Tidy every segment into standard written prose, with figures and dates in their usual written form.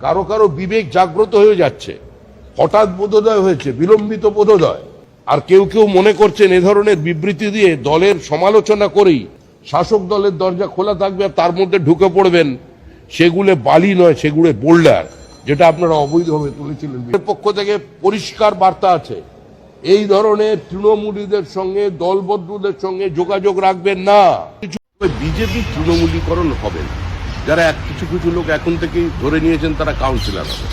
কারো কারো বিবেক জাগ্রত হয়ে যাচ্ছে, হঠাৎ বোধোদয় হয়েছে, বিলম্বিত বোধোদয়। আর কেউ কেউ মনে করছেন এ ধরনের বিবৃতি দিয়ে দলের সমালোচনা করেই শাসক দলের দরজা খোলা থাকবে আর তার মধ্যে ঢুকে পড়বেন। সেগুলো বালি নয়, সেগুলো বোল্ডার, যেটা আপনারা অবৈধভাবে তুলেছিলেন। পক্ষ থেকে পরিষ্কার বার্তা আছে, এই ধরনের তৃণমূলীদের সঙ্গে, দলবদ্ধদের সঙ্গে যোগাযোগ রাখবেন না। বিজেপি তৃণমূলীকরণ হবে না। যারা কিছু কিছু লোক এখন থেকেই ধরে নিয়েছেন তারা কাউন্সিলর হবে,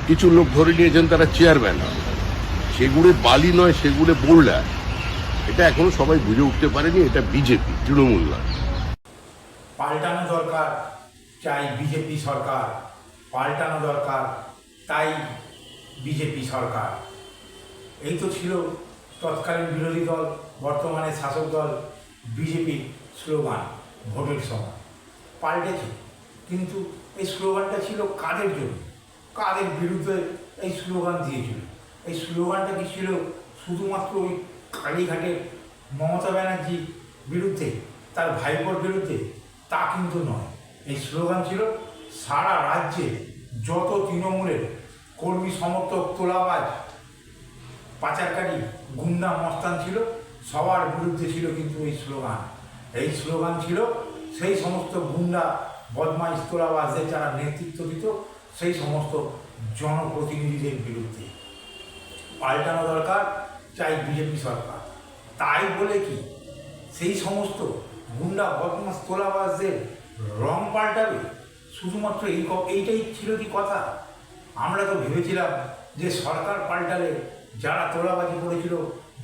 কিছু লোক ধরে নিয়েছেন তারা চেয়ারম্যান হবে, সেগুলো বালি নয়, সেগুলো বোল্ডার। এটা এখনো সবাই বুঝে উঠতে পারেনি, এটা বিজেপি, তৃণমূল নয়। পাল্টানো দরকার, চাই বিজেপি সরকার। পাল্টানো দরকার, তাই বিজেপি সরকার। এই তো ছিল তৎকালীন বিরোধী দল, বর্তমানে শাসক দল বিজেপির স্লোগান ভোটের সময়। পাল্টেছে, কিন্তু এই স্লোগানটা ছিল কাদের জন্য, কাদের বিরুদ্ধে এই স্লোগান দিয়েছিল? এই স্লোগানটা কি ছিল শুধুমাত্র ওই কালীঘাটের মমতা ব্যানার্জির বিরুদ্ধে, তার ভাইপোর বিরুদ্ধে? তা কিন্তু নয়। এই স্লোগান ছিল সারা রাজ্যে যত তৃণমূলের কর্মী সমর্থক, তোলাবাজ, পাচারকারী, গুন্ডা মস্তান ছিল, সবার বিরুদ্ধে ছিল কিন্তু এই স্লোগান। এই স্লোগান ছিল সেই সমস্ত গুন্ডা, বদমাইশ, তোলাবাজদের যারা নেতৃত্ব দিত, সেই সমস্ত জনপ্রতিনিধিদের বিরুদ্ধে। পাল্টানো দরকার, চাই বিজেপি সরকার। তাই বলে কি সেই সমস্ত গুন্ডা, বদমাস, তোলাবাজদের রং পাল্টাবে? শুধুমাত্র এইটাই ছিল কি কথা? আমরা তো ভেবেছিলাম যে সরকার পাল্টালে যারা তোলাবাজি করেছিল,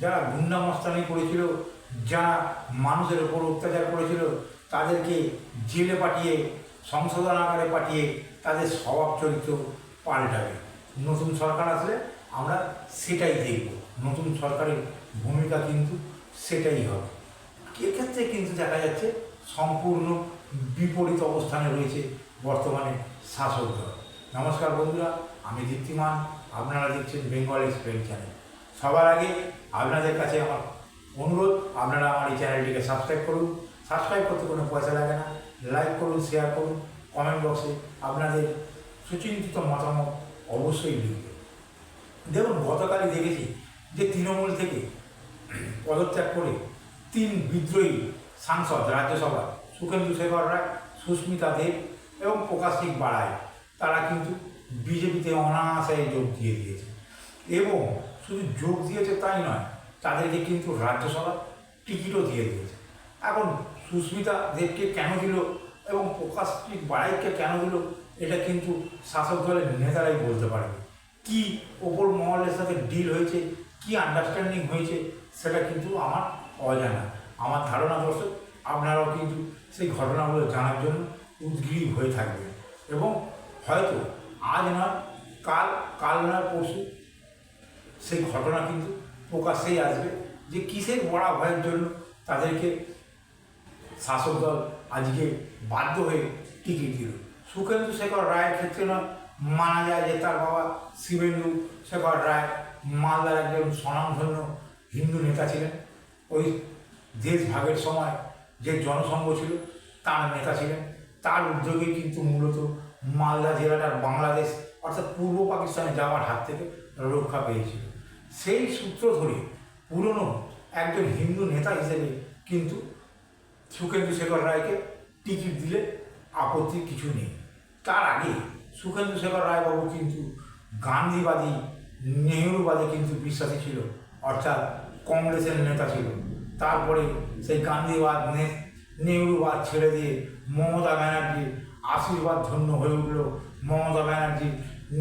যারা গুন্ডা মস্তানি করেছিল, যারা মানুষের উপর অত্যাচার করেছিল, তাদেরকে জেলে পাঠিয়ে, সংশোধনাগারে পাঠিয়ে তাদের স্বভাব চরিত্র পাল্টাবে। নতুন সরকার আসলে আমরা সেটাই দেখব। নতুন সরকারের ভূমিকা কিন্তু সেটাই হবে। এক্ষেত্রে কিন্তু দেখা যাচ্ছে সম্পূর্ণ বিপরীত অবস্থানে রয়েছে বর্তমানে শাসক দল। নমস্কার বন্ধুরা, আমি দীপ্তিমান, আপনারা দেখছেন বেঙ্গল এক্সপ্রেস চ্যানেল। সবার আগে আপনাদের কাছে আমার অনুরোধ, আপনারা আমার এই চ্যানেলটিকে সাবস্ক্রাইব করুন। সাবস্ক্রাইব করতে কোনো পয়সা লাগে না। লাইক করুন, শেয়ার করুন, কমেন্ট বক্সে আপনাদের সুচিন্তিত মতামত অবশ্যই লিখবেন। দেখুন, গতকালই দেখেছি যে তৃণমূল থেকে পদত্যাগ করে 3 বিদ্রোহী সাংসদ রাজ্যসভা, সুখেন্দু শেখর রায়, সুস্মিতা দেব এবং প্রকাশিক বাড়াই, তারা কিন্তু বিজেপিতে অনায়াসে যোগ দিয়ে দিয়েছে। এবং শুধু যোগ দিয়েছে তাই নয়, তাদেরকে কিন্তু রাজ্যসভার টিকিটও দিয়ে দিয়েছে। এখন সুস্মিতা দেবকে কেন দিল এবং প্রকাশিক বাড়াইকে কেন দিল, এটা কিন্তু শাসক দলের নেতারাই বলতে পারবে। কি ওপর মহলের সাথে ডিল হয়েছে, কি আন্ডারস্ট্যান্ডিং হয়েছে, সেটা কিন্তু আমার অজানা। আমার ধারণা দর্শক, আপনারাও কিন্তু সেই ঘটনাগুলো জানার জন্য উদ্গ্রীব হয়ে থাকবেন। এবং হয়তো আজ নয় কাল নয় পরশু সেই ঘটনা কিন্তু প্রকাশ্যেই আসবে যে কিসের বড়া ভয়ের জন্য তাদেরকে শাসক দল আজকে বাধ্য হয়ে টিকিট দিল। সুখেন্দু শেখর রায়ের ক্ষেত্রে নয়, মানা যায় যে তার বাবা শিবেন্দু শেখর রায় মালদার একজন স্বনামধন্য হিন্দু নেতা ছিলেন। ওই দেশ ভাগের সময় যে জনসংঘ ছিল তার নেতা ছিলেন। তার উদ্যোগেই কিন্তু মূলত মালদা জেলাটার বাংলাদেশ অর্থাৎ পূর্ব পাকিস্তানে যাওয়ার হাত থেকে রক্ষা পেয়েছিল। সেই সূত্র ধরে পুরনো একজন হিন্দু নেতা হিসেবে কিন্তু সুখেন্দু শেখর রায়কে টিকিট দিলে আপত্তির কিছু নেই। তার আগে সুখেন্দু শেখর রায়বাবু কিন্তু গান্ধীবাদী, নেহরুবাদে কিন্তু বিশ্বাসী ছিল, অর্থাৎ কংগ্রেসের নেতা ছিল। তারপরে সেই গান্ধীবাদ, নেহরুবাদ ছেড়ে দিয়ে মমতা ব্যানার্জির আশীর্বাদ ধন্য হয়ে উঠল। মমতা ব্যানার্জির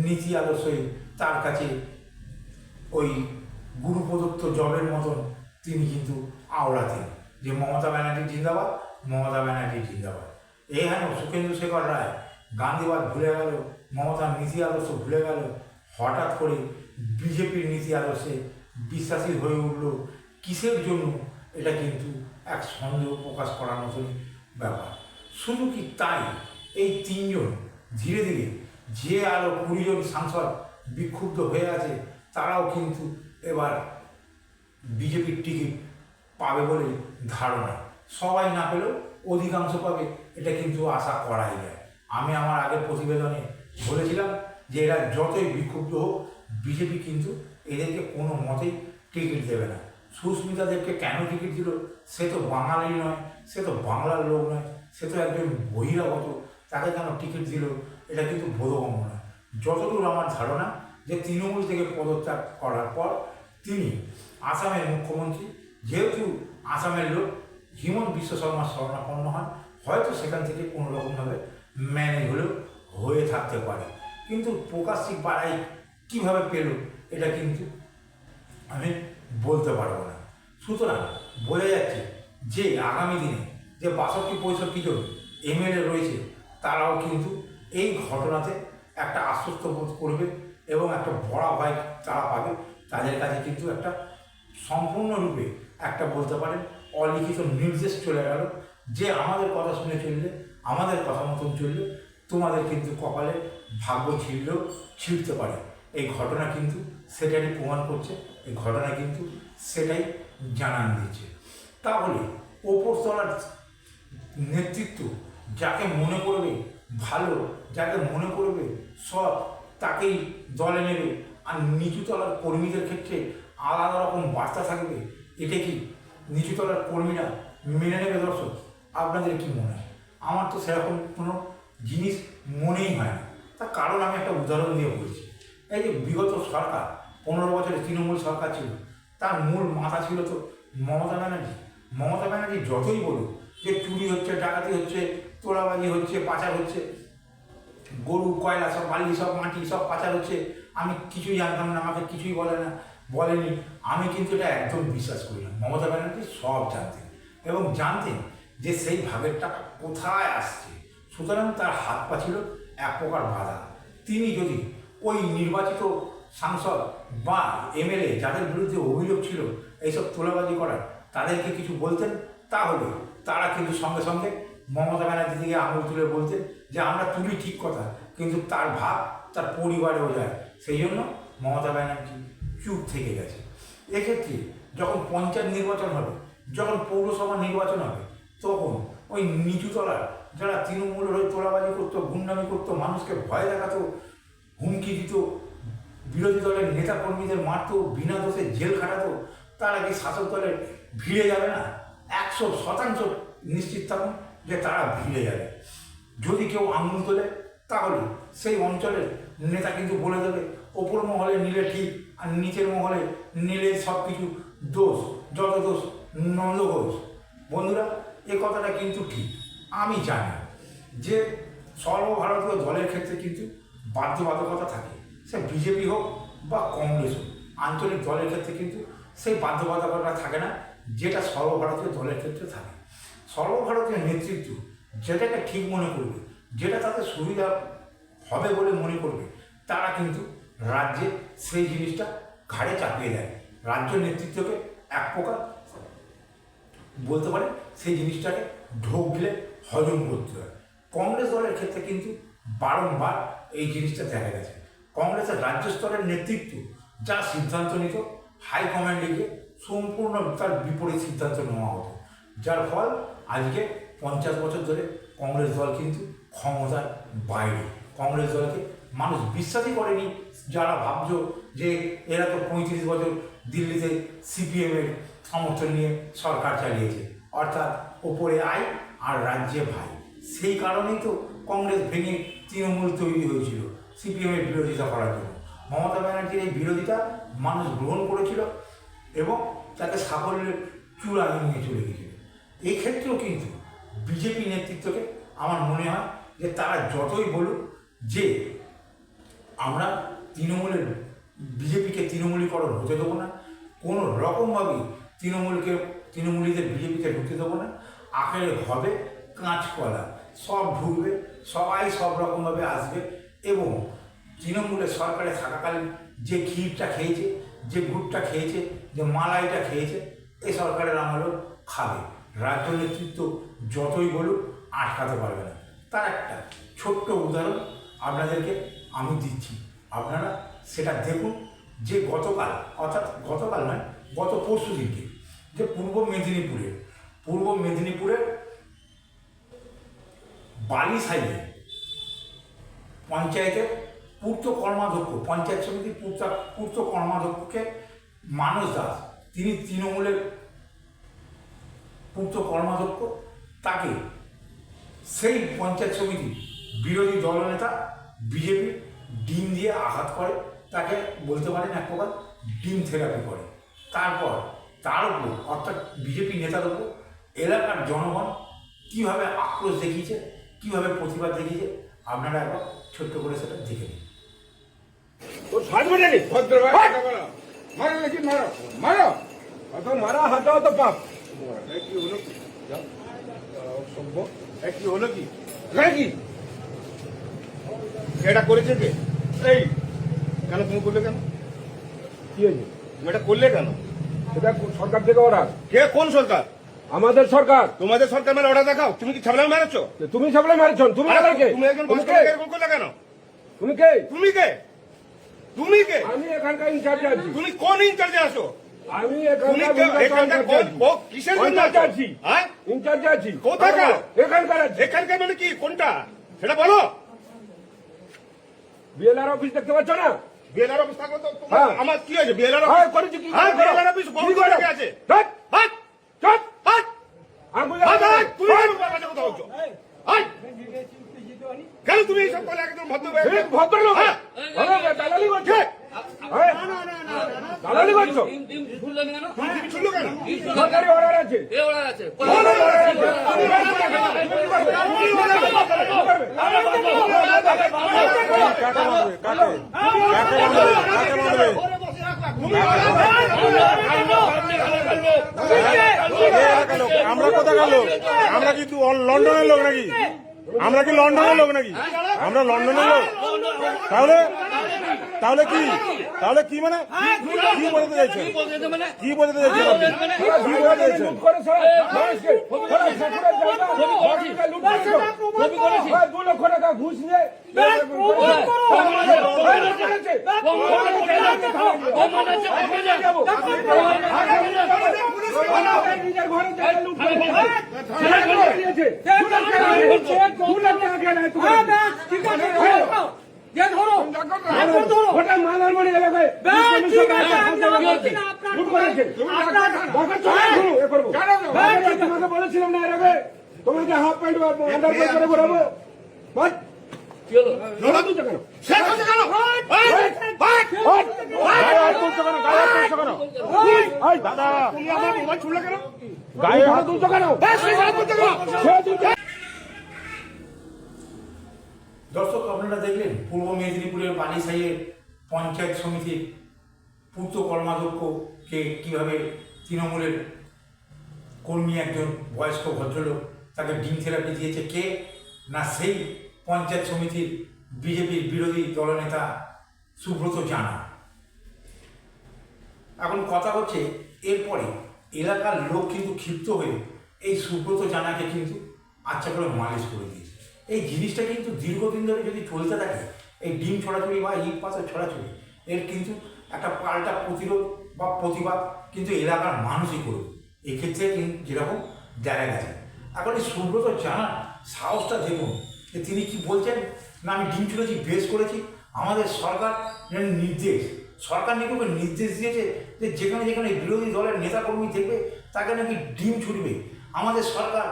নীতি আদর্শই তার কাছে ওই গুরু প্রদত্ত জবের মতন তিনি কিন্তু আওড়াতেন যে মমতা ব্যানার্জি জিন্দাবাদ, মমতা ব্যানার্জি জিন্দাবাদ। এই হেন সুখেন্দু শেখর রায় গান্ধীবাদ ভুলে গেল, মমতার নীতি আদর্শ ভুলে গেল, হঠাৎ করে বিজেপির নীতি আদর্শে বিশ্বাসী হয়ে উঠল। কিসের জন্য, এটা কিন্তু এক সন্দেহ প্রকাশ করার মতনই ব্যাপার। শুধু কি তাই, এই 3 জন ধীরে ধীরে যে আরও 20 জন সাংসদ বিক্ষুব্ধ হয়ে আছে, তারাও কিন্তু এবার বিজেপির টিকিট পাবে বলে ধারণা। সবাই না পেলেও অধিকাংশ পাবে, এটা কিন্তু আশা করাই যায়। আমি আমার আগের প্রতিবেদনে বলেছিলাম যে এরা যতই বিক্ষুব্ধ হোক বিজেপি কিন্তু এদেরকে কোনো মতেই টিকিট দেবে না। সুস্মিতা দেবকে কেন টিকিট দিল? সে তো বাঙালি নয়, সে তো বাংলার লোক নয়, সে তো একজন বহিরাগত, তাকে কেন টিকিট দিল? এটা কিন্তু বোধগম্য নয়। যতদূর আমার ধারণা যে তৃণমূল থেকে পদত্যাগ করার পর তিনি আসামের মুখ্যমন্ত্রী, যেহেতু আসামের লোক হিমন্ত বিশ্ব শর্মার শরণাপন্ন হন, হয়তো সেখান থেকে কোনো রকমভাবে ম্যানেজ হলেও হয়ে থাকতে পারে। কিন্তু প্রকাশ্যে পাড়াই কীভাবে পেল এটা কিন্তু আমি বলতে পারবো না। সুতরাং বোঝা যাচ্ছে যে আগামী দিনে যে 62-65 জন এমএলএ রয়েছে তারাও কিন্তু এই ঘটনাতে একটা আশ্বস্ত বোধ করবে এবং একটা বড় ভয় তারা পাবে। তাদের কাছে কিন্তু একটা সম্পূর্ণরূপে একটা বলতে পারেন অলিখিত নির্দেশ চলে গেল যে আমাদের কথা শুনে চললে, আমাদের কথা মতন চললে তোমাদের কিন্তু কপালে ভাগ্য ছিঁড়লেও ছিঁড়তে পারে। এই ঘটনা কিন্তু সেটারই প্রমাণ করছে, এই ঘটনা কিন্তু সেটাই জানান দিচ্ছে। তাহলে ওপরতলার নেতৃত্ব যাকে মনে করবে ভালো, যাকে মনে করবে সৎ, তাকেই দলে নেবে, আর নিচুতলার কর্মীদের ক্ষেত্রে আলাদা রকম বার্তা থাকবে। এটা কি নিচুতলার কর্মীরা মেনে নেবে? দর্শক, আপনাদের কি মনে হয়? আমার তো সেরকম কোনো জিনিস মনেই হয় না। তার কারণ আমি একটা উদাহরণ দিয়ে বলছি। এই যে বিগত সরকার 15 বছরের তৃণমূল সরকার ছিল, তার মূল মাথা ছিল তো মমতা ব্যানার্জি। মমতা ব্যানার্জি যতই বলুক যে চুরি হচ্ছে, ডাকাতি হচ্ছে, তোলাবাজি হচ্ছে, পাচার হচ্ছে, গরু কয়লা সব বালি সব মাটি সব পাচার হচ্ছে, আমি কিছুই জানতাম না, আমাকে কিছুই বলেনি, আমি কিন্তু এটা একদম বিশ্বাস করি না। মমতা ব্যানার্জি সব জানতেন এবং জানতেন যে সেই ভাগের টাকা কোথায় আসছে। সুতরাং তার হাত পা ছিল এক প্রকার বাধা। তিনি যদি ওই নির্বাচিত সাংসদ বা এমএলএ যাদের বিরুদ্ধে অভিযোগ ছিল এইসব তোলাবাজি করার, তাদেরকে কিছু বলতেন, তাহলে তারা কিন্তু সঙ্গে সঙ্গে মমতা ব্যানার্জি দিকে আঙুল তুলে বলতেন যে আমরা তুলি ঠিক কথা, কিন্তু তার ভাগ তার পরিবারেও যায়। সেই জন্য মমতা ব্যানার্জি চুপ থেকে গেছে। এক্ষেত্রে যখন পঞ্চায়েত নির্বাচন হবে, যখন পৌরসভা নির্বাচন হবে, তখন ওই নিচুতলার যারা তৃণমূলের হয়ে তোলাবাজি করতো, গুন্ডামি করতো, মানুষকে ভয় দেখাতো, হুমকি দিত, বিরোধী দলের নেতা কর্মীদের মারতো, বিনা দোষে জেল খাটাতো, তারা কি শাসক দলের ভিড়ে যাবে না? 100% নিশ্চিত থাকুন যে তারা ভিড়ে যাবে। যদি কেউ আঙুল তোলে তাহলে সেই অঞ্চলের নেতা কিন্তু বলে দেবে ওপর মহলে নিলে ঠিক আর নিচের মহলে নিলে সব কিছু দোষ, যত দোষ নন্দ ঘোষ। বন্ধুরা, এ কথাটা কিন্তু ঠিক। আমি জানি যে সর্বভারতীয় দলের ক্ষেত্রে কিন্তু বাধ্যবাধকতা থাকে, সে বিজেপি হোক বা কংগ্রেস হোক। আঞ্চলিক দলের ক্ষেত্রে কিন্তু সেই বাধ্যবাধকতা থাকে না, যেটা সর্বভারতীয় দলের ক্ষেত্রে থাকে। সর্বভারতীয় নেতৃত্ব যেটাকে ঠিক মনে করবে, যেটা তাদের সুবিধা হবে বলে মনে করবে, তারা কিন্তু রাজ্যে সেই জিনিসটা ঘাড়ে চাপিয়ে দেয়। রাজ্য নেতৃত্বকে এক প্রকার বলতে পারে সেই জিনিসটাকে ঢোক গিলে হজম করতে হয়। কংগ্রেস দলের ক্ষেত্রে কিন্তু বারংবার এই জিনিসটা দেখা গেছে। কংগ্রেসের রাজ্য স্তরের নেতৃত্ব যা সিদ্ধান্ত নিত, হাইকমান্ডে গিয়ে সম্পূর্ণ তার বিপরীত সিদ্ধান্ত নেওয়া হতো, যার ফল আজকে 50 বছর ধরে কংগ্রেস দল কিন্তু ক্ষমতার বাইরে। কংগ্রেস দলকে মানুষ বিশ্বাসই করেনি। যারা ভাবছ যে এরা তো 35 বছর দিল্লিতে সিপিএমের সমর্থন নিয়ে সরকার চালিয়েছে, অর্থাৎ ওপরে আয় আর রাজ্যে ভাই, সেই কারণেই তো কংগ্রেস ভেঙে তৃণমূল তৈরি হয়েছিল সিপিএমের বিরোধিতা করার জন্য। মমতা ব্যানার্জির এই বিরোধিতা মানুষ গ্রহণ করেছিল এবং তাকে সাফল্যের চূড়ায় নিয়ে চলে গেছিল। এই ক্ষেত্রেও কিন্তু বিজেপি নেতৃত্বকে আমার মনে হয় যে তারা যতই বলুক যে আমরা বিজেপিকে তৃণমূলীকরণ হতে দেবো না, কোনো রকমভাবেই তৃণমূলীদের বিজেপিতে ঢুকতে দেবো না, আখেরে হবে কাঁচকলা, সব ঢুকবে, সবাই সব রকমভাবে আসবে এবং তৃণমূলের সরকারে থাকাকালীন যে ক্ষীরটা খেয়েছে, যে গুড়টা খেয়েছে, যে মালাইটা খেয়েছে, এই সরকারের আমলেও খাবে। রাজ্য নেতৃত্ব যতই বলুক আটকাতে পারবে না। তার একটা ছোট্ট উদাহরণ আপনাদেরকে আমি দিচ্ছি, আপনারা সেটা দেখুন। যে গতকাল নয়, গত পরশু দিনকে যে পূর্ব মেদিনীপুরের বালিসাইয়ে পঞ্চায়েতের পূর্ত কর্মাধ্যক্ষ, পঞ্চায়েত সমিতির পূর্ত কর্মাধ্যক্ষকে মানস দাস, তিনি তৃণমূলের পূর্ত কর্মাধ্যক্ষ, তাকে সেই পঞ্চায়েত সমিতির বিরোধী দলনেতা বিজেপি ডিম দিয়ে আঘাত করে, তাকে বলতে পারেন এক প্রকার ডিম থেরাপি করে। তারপর তার উপর অর্থাৎ বিজেপি নেতার উপর এলাকার জনগণ কীভাবে আক্রোশ দেখিয়েছে, কীভাবে প্রতিবাদ দেখিয়েছে, আপনারা একবার ছোট্ট করে সেটা দেখে নিন। কি হলো কি এটা করেছে কে? এই কেন তুমি করলে কেন? কি হয়েছে? তুমি এটা করলে কেন? এটা সরকার থেকে অর্ডার। কে? কোন সরকার? আমাদের সরকার। তোমাদের সরকার মানে অর্ডার দেখাও। তুমি কি ছাবলা মেরেছ? তুমি সবলে মারছ। তুমি আমাকে তুমি একজন কনস্টেবল এরকম করলে কেন? তুমি কে? তুমি কে? তুমি কে? আমি এখানকার ইনচার্জে আছি। তুমি কোন ইনচার্জে আছো? আমি তুমি এখানকার কিসের জন্য ইনচার্জে আছো? আছি। হ্যাঁ, ইনচার্জে আছি। কোথাকার? এখানকার আছি। এখানকার মানে কি? কোনটা সেটা বলো। বিএলআর অফিস দেখতে পাচ্ছ না? বিএলআর অফিস থাকলে তো হ্যাঁ। আমার কি হয়েছে? বিএলআর হ্যাঁ, অফিস করেছি কি? হ্যাঁ, বিএলআর অফিস কি বহুত করো? জায়গায় আছে। ধ্যাৎ, হাট চুপ। হাট আমি হাট বুঝলাম। হাট, তুমি আমার কাছে কথা বলছো। হাট কেন তুমি এইসব করে একদম ভদ্র এই ভদ্রলোক। হ্যাঁ। ভালো, দালালি করছো। কে? হ্যাঁ, দালালি করছো। তুমি টিভি শুনলো কেন? সরকারি অর্ডার আছে। আমরা কোথায় গেল? আমরা কি লন্ডনের লোক নাকি? আমরা কি লন্ডনের লোক নাকি? আমরা লন্ডনের লোক? তাহলে তাহলে কি? তাহলে কি মানে কি বলতে চাইছেন? কি বলতে চাইছেন? কি বলতে চাইছেন? লুট করে সারা মানুষকে, সারা ঠাকুরের জায়গা, মানুষকে লুট করেছো। 2 লক্ষ টাকা ঘুষ নিয়ে নিজের ঘরে জায়গা লুট করেছে। 2 লাখ টাকা কেন ওটা মালারমণি এলাকায় লুট করেছে। তোমাকে বলেছিলাম না এর আগে তোমাকে হাফ প্যান্ট আন্ডার প্যান্ট করে ঘোরাবো। শেষ হচ্ছে কেন? দাদা তুমি আমার মোবাইল ছুড়লে কেন? গায়ে হাত তুলছো কেন? দর্শক, আপনারা দেখলেন পূর্ব মেদিনীপুরের বালিসাইয়ের পঞ্চায়েত সমিতির পূর্ত কর্মাধ্যক্ষকে কীভাবে তৃণমূলের কর্মী একজন বয়স্ক ভদ্রলোক তাকে ডিম থেরাপি দিয়েছে। কে না সেই পঞ্চায়েত সমিতির বিজেপির বিরোধী দলনেতা সুব্রত জানা। এখন কথা হচ্ছে, এরপরে এলাকার লোক কিন্তু ক্ষিপ্ত হয়ে এই সুব্রত জানাকে কিন্তু আচ্ছা করে মালিশ করে দিয়েছে। এই জিনিসটা কিন্তু দীর্ঘদিন ধরে যদি চলতে থাকে, এই ডিম ছড়াছড়ি বা ইট পাথর ছড়াছড়ি, এর কিন্তু একটা পাল্টা প্রতিরোধ বা প্রতিবাদ কিন্তু এলাকার মানুষই করবে। এক্ষেত্রে কিন্তু যেরকম দেখা গেছে, এখন এই সুব্রত জানার সাহসটা দেখুন যে তিনি কি বলছেন, না আমি ডিম ছুড়েছি, বেশ করেছি। আমাদের সরকার নির্দেশ, সরকার নাকি ওকে নির্দেশ দিয়েছে যে যেখানে যেখানে বিরোধী দলের নেতাকর্মী দেখবে তাকে নাকি ডিম ছুটবে। আমাদের সরকার,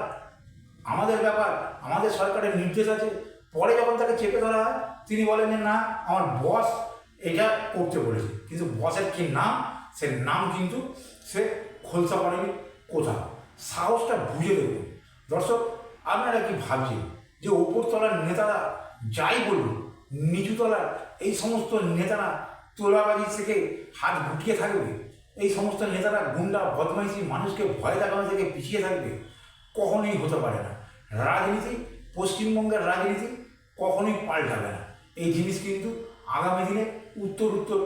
আমাদের ব্যাপার, আমাদের সরকারের নির্দেশ আছে। পরে যখন তাকে চেপে ধরা হয় তিনি বলেন যে না, আমার বস এটা করতে বলেছে, কিন্তু বসের কি নাম, সে নাম কিন্তু সে খোলসা করেনি কোথাও। সাহসটা বুঝে দেখুন দর্শক। আপনারা কি ভাবছেন যে ওপরতলার নেতারা যাই বলুন, নিচুতলার এই সমস্ত নেতারা তোলাবাজি থেকে হাত গুটিয়ে থাকবে? এই সমস্ত নেতারা গুন্ডা বদমাইশি, মানুষকে ভয় দেখানো থেকে পিছিয়ে থাকবে? কখনোই হতে পারে না। রাজনীতি, পশ্চিমবঙ্গের রাজনীতি কখনোই পাল্টাবে না। এই জিনিস কিন্তু আগামী দিনে উত্তর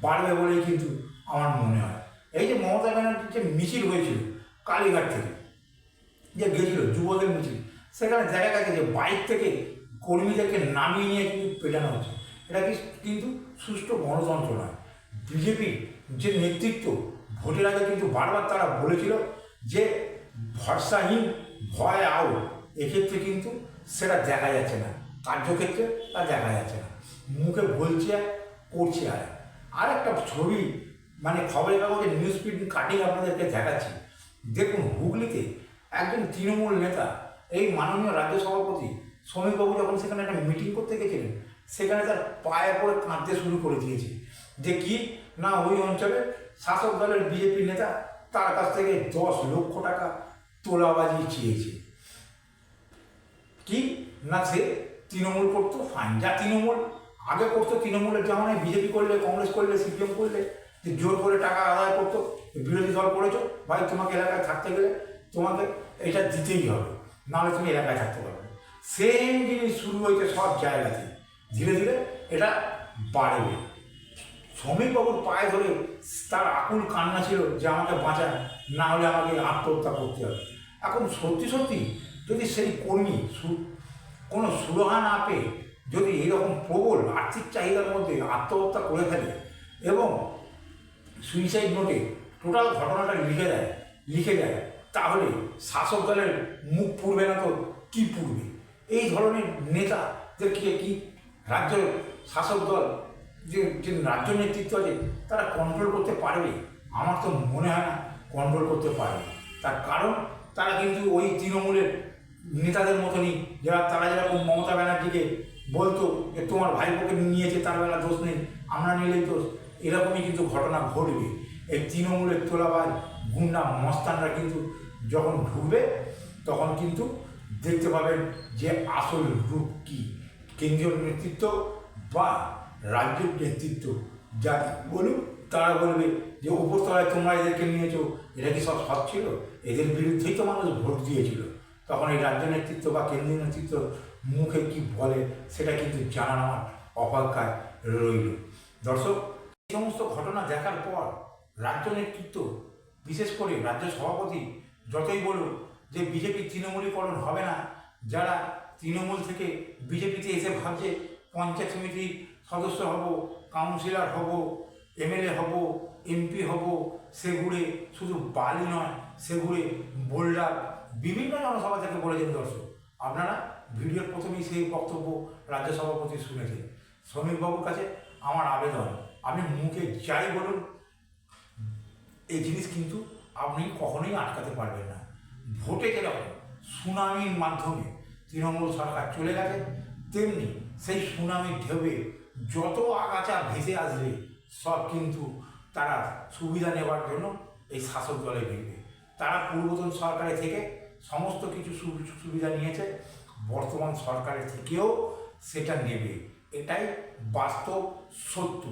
বাড়বে বলেই কিন্তু আমার মনে হয়। এই যে মমতা ব্যানার্জির যে মিছিল হয়েছিল কালীঘাট থেকে, যে গেছিল যুবদের মিছিল, সেখানে দেখা গেছে যে বাইক থেকে কর্মীদেরকে নামিয়ে নিয়ে কিন্তু পেটানো হচ্ছে। এটা কিন্তু সুষ্ঠু গণতন্ত্র নয়। বিজেপির যে নেতৃত্ব ভোটের আগে কিন্তু বারবার তারা বলেছিল যে ভরসাহীন, ভয় আউট, এক্ষেত্রে কিন্তু সেটা দেখা যাচ্ছে না। কার্যক্ষেত্রে তা দেখা যাচ্ছে না। মুখে বলছে করছে আর একটা ছবি মানে খবরের কাগজে নিউজ প্রিন্ট কাটিং আপনাদেরকে দেখাচ্ছি। দেখুন হুগলিতে একজন তৃণমূল নেতা এই মাননীয় রাজ্য সভাপতি শ্রমিকবাবু যখন সেখানে একটা মিটিং করতে গেছিলেন, সেখানে তার পায়ে পড়ে কাঁদতে শুরু করে দিয়েছে যে কি না ওই অঞ্চলে শাসক দলের বিজেপি নেতা তার কাছ থেকে 10 লক্ষ টাকা তোলাবাজি চেয়েছে। কি না সে তৃণমূল করতো, ফাইন যা তৃণমূল আগে করতো, তৃণমূলের জামানায় বিজেপি করলে, কংগ্রেস করলে, সিপিএম করলে যে জোর করে টাকা আদায় করতো, বিরোধী দল করেছো ভাই তোমাকে এলাকায় থাকতে গেলে তোমাকে এটা দিতেই হবে, নাহলে তুমি এলাকায় থাকতে পারবে। সেম জিনিস শুরু হয়েছে সব জায়গাতে, ধীরে ধীরে এটা বাড়বে। শ্রমিকবাবুর পায়ে ধরে তার আকুল কান্না ছিল যে আমাকে বাঁচান, না হলে আমাকে আত্মহত্যা করতে হবে। এখন সত্যি সত্যি যদি সেই কর্মী কোনো সুরাহা না পেয়ে যদি এইরকম প্রবল আর্থিক চাহিদার মধ্যে আত্মহত্যা করে ফেলে এবং সুইসাইড নোটে টোটাল ঘটনাটা লিখে দেয়, তাহলে শাসক দলের মুখ পুড়বে না তো কী পুড়বে? এই ধরনের নেতাদেরকে কি রাজ্য শাসক দল যে রাজ্য নেতৃত্ব আছে তারা কন্ট্রোল করতে পারবে? আমার তো মনে হয় না কন্ট্রোল করতে পারবে। তার কারণ তারা কিন্তু ওই তৃণমূলের নেতাদের মতনই, তারা যেরকম মমতা ব্যানার্জিকে বলতো যে তোমার ভাইপোকে নিয়েছে তার বেলা দোষ নেই, আমরা নিলেই দোষ, এরকমই কিন্তু ঘটনা ঘটবে। এই তৃণমূলের তোলাবাজ গুন্ডা মস্তানরা কিন্তু যখন ঢুকবে তখন কিন্তু দেখতে পাবেন যে আসল রূপ কী। কেন্দ্রীয় নেতৃত্ব বা রাজ্যের নেতৃত্ব যা বলুক তারা বলবে যে উপরতলায় তোমরা এদেরকে নিয়েছো, এটা কি সব সৎ ছিল? এদের বিরুদ্ধেই তো মানুষ ভোট দিয়েছিল। তখন এই রাজ্য নেতৃত্ব বা কেন্দ্রীয় নেতৃত্ব মুখে কি বলে সেটা কিন্তু জানানো আমার অপেক্ষায় রইল। দর্শক, এই সমস্ত ঘটনা দেখার পর রাজ্য নেতৃত্ব, বিশেষ করে রাজ্য সভাপতি যতই বলুন যে বিজেপি তৃণমূলীকরণ হবে না, যারা তৃণমূল থেকে বিজেপিতে এসে ভাবছে পঞ্চায়েত সমিতির সদস্য হব, কাউন্সিলর হব, এমএলএ হব, এমপি হব, সেগুড়ে শুধু বালি নয়, সেগুড়ে বোল্ডার বিভিন্ন জনসভা থেকে বলেছেন। দর্শক, আপনারা ভিডিওর প্রথমেই সেই বক্তব্য রাজ্য সভাপতি শুনেছেন। শ্রমিকবাবুর কাছে আমার আবেদন, আপনি মুখে যাই বলুন এই জিনিস কিন্তু আপনি কখনোই আটকাতে পারবেন না। ভোটে যেরকম সুনামির মাধ্যমে তৃণমূল সরকার চলে গেছে, তেমনি সেই সুনামির ঢেউয়ে যত আগাছা ভেসে আসবে সব কিন্তু তারা সুবিধা নেওয়ার জন্য এই শাসক দলে ভিড়বে। তারা পূর্বতন সরকারের থেকে সমস্ত কিছু সুবিধা নিয়েছে, বর্তমান সরকারের থেকেও সেটা নেবে। এটাই বাস্তব সত্য,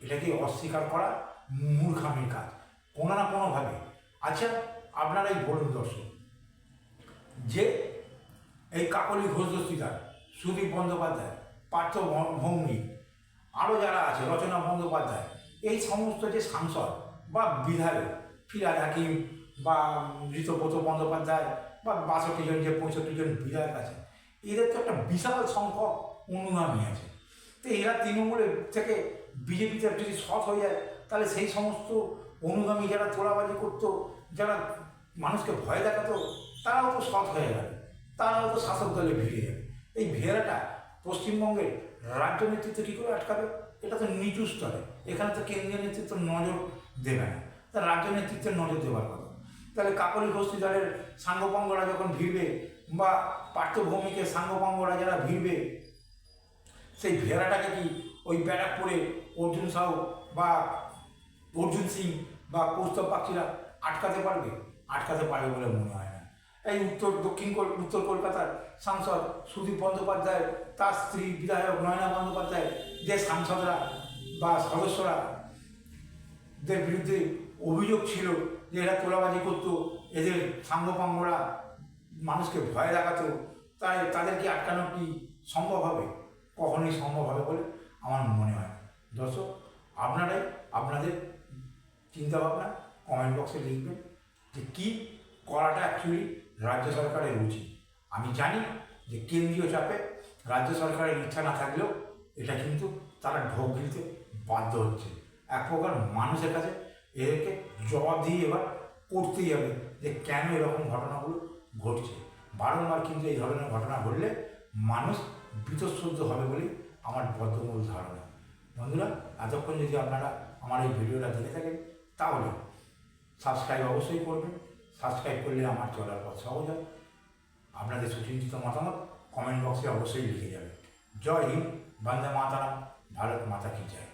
এটাকে অস্বীকার করা মূর্খামির কাজ কোনো না কোনোভাবে। আচ্ছা, আপনারাই বলুন দর্শক, যে এই কাকলি ঘোষ দস্তিদার, সুদীপ বন্দ্যোপাধ্যায়, পার্থ ভৌমিক, আরও যারা আছে, রচনা বন্দ্যোপাধ্যায়, এই সমস্ত যে সাংসদ বা বিধায়ক, ফিরাদ হাকিম বা ঋতব্রত বন্দ্যোপাধ্যায় বা 62 জন যে 65 জন বিধায়ক আছে, এদের তো একটা বিশাল সংখ্যক অনুগামী আছে। তো এরা তৃণমূলের থেকে বিজেপিতে যদি সৎ হয়ে যায়, তাহলে সেই সমস্ত অনুগামী যারা তোলাবাজি করতো, যারা মানুষকে ভয় দেখাতো, তারাও তো সৎ হয়ে যাবে, তারাও তো শাসক দলে ভিড়ে যাবে। এই ভেড়াটা পশ্চিমবঙ্গের রাজ্য নেতৃত্ব কী করে আটকাবে? এটা তো নিচু স্তরে, এখানে তো কেন্দ্রীয় নেতৃত্ব নজর দেবে না, তা রাজ্য নেতৃত্বের নজর দেওয়ার কথা। তাহলে কাকলি ঘোষিদারের সাঙ্গপাঙ্গরা যখন ভিড়বে বা পার্থভৌমিকের সাঙ্গপাঙ্গরা যারা ভিড়বে, সেই ভেড়াটাকে কি ওই ব্যারাকপুরে অর্জুন সাউ বা অর্জুন সিং বা কৌস্তব বাগচিরা আটকাতে পারবে? আটকাতে পারবে বলে মনে হয় না। এই উত্তর কলকাতার সাংসদ সুদীপ বন্দ্যোপাধ্যায়, তার স্ত্রী বিধায়ক নয়না বন্দ্যোপাধ্যায়, যে সাংসদরা বা সদস্যরা দের বিরুদ্ধে অভিযোগ ছিল যে এরা তোলাবাজি করতো, এদের সাঙ্গপাঙ্গরা মানুষকে ভয় দেখাতো, তাই তাদেরকে আটকানো কি সম্ভব হবে? কখনোই সম্ভব হবে বলে আমার মনে হয়। দর্শক, আপনারাই আপনাদের চিন্তাভাবনা কমেন্ট বক্সে লিখবেন যে কী করাটা অ্যাকচুয়ালি রাজ্য সরকারের উচিত। আমি জানি যে কেন্দ্রীয় চাপে রাজ্য সরকারের ইচ্ছা না থাকলেও এটা কিন্তু তারা ঢোক গিলতে বাধ্য হচ্ছে। এক প্রকার মানুষের কাছে এদেরকে জবাবদিহি এবার করতেই হবে যে কেন এরকম ঘটনাগুলো ঘটছে। বারংবার কিন্তু এই ধরনের ঘটনা ঘটলে মানুষ বীতশ্রদ্ধ হবে বলে আমার বদ্ধমূল ধারণা। বন্ধুরা, এতক্ষণ যদি আপনারা আমার এই ভিডিওটা দেখে থাকেন তাহলে সাবস্ক্রাইব অবশ্যই করবেন। সাবস্ক্রাইব করলে আমার চলার পথ সহজ হয়। আপনাদের সুচিন্তিত মতামত কমেন্ট বক্সে অবশ্যই লিখে যাবেন। জয় হিন্দ, বন্দে মাতারাম, ভারত মাতা কি জয়।